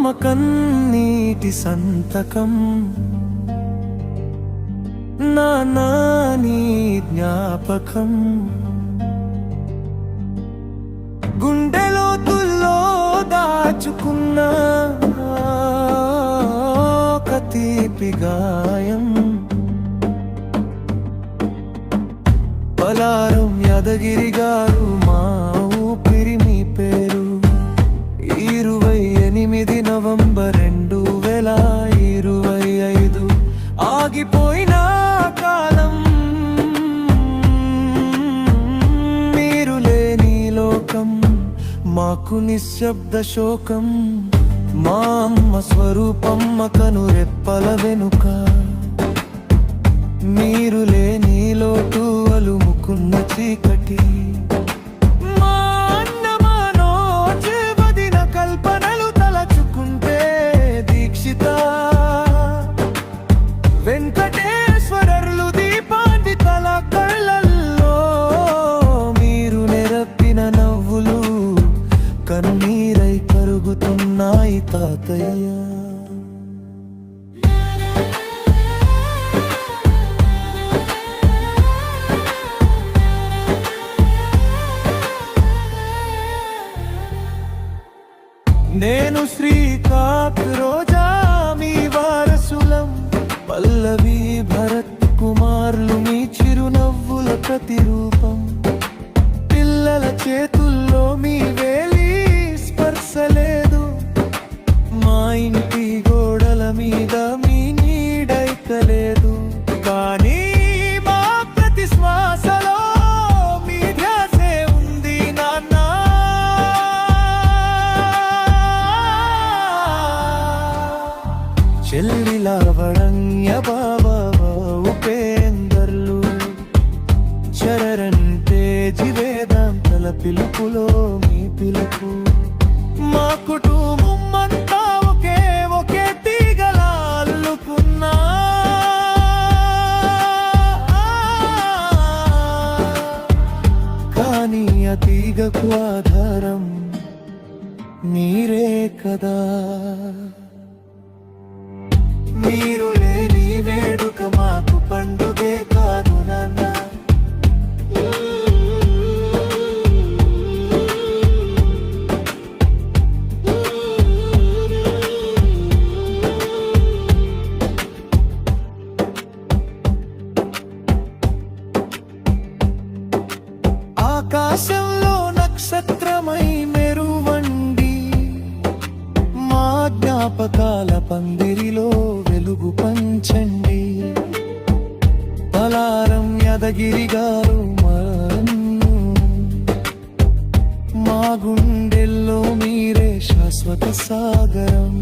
అమ్మ కన్నీటి సంతకం, నాని జ్ఞాపకం, గుండెలోతుల్లో దాచుకున్న ఒక తీపి గాయం. పలారం యాదగిరి గారు మా ఊపిరి మీ పేరు. 28 నవంబర్ 2025 ఆగిపోయిన కాలం, మీరు లేని లోకం మాకు నిశ్శబ్ద శోకం. మా అమ్మ స్వరూపమ్మ కనురెప్పల వెనుక, మీరు లేని లోటు అలుముకున్న చీకటి. మా అన్న మనోజీవదిన కల్పనలు తలచుకుంటే దీక్షిత, వెంకటేశ్వరర్లు దీపాంతి తల కళ్ళల్లో, మీరు నెరపిన నవ్వులు కన్నీరై కరుగుతున్నాయి తాతయ్య. నేను శ్రీకాంత్ రోజా మీ వారసులం, పల్లవి భరత్ కుమార్లు మీ చిరునవ్వుల ప్రతిరూపం. పిల్లల చేతుల్లో మీ వేలి స్పర్శ లేదు, మా ఇంటి గోడల మీద మీ నీడైకలేదు. కానీ మా ప్రతి శ్వాసలో మీ ధ్యాసే ఉంది నాన్న. చెల్లిలా వడంయ బాబా ఉపేందర్లు, చరణంటే జీవేదాంతల పిలుపులో మీ పిలుపు. మా కుటుంబమంతా ఒకే తీగలా అల్లుకున్నా, కానీ ఆ తీగకు ఆధారం మీరే కదా. మీరు లేని వేడుక మాకు పండుగే కాదు నాన్న. ఆకాశంలో నక్షత్రమై మెరువండి, మా జ్ఞాపకాల పందిరిలో వెలుగు పంచండి. పలారం యాదగిరి గారు మా గుండెల్లో మీరే శాశ్వత సాగరం.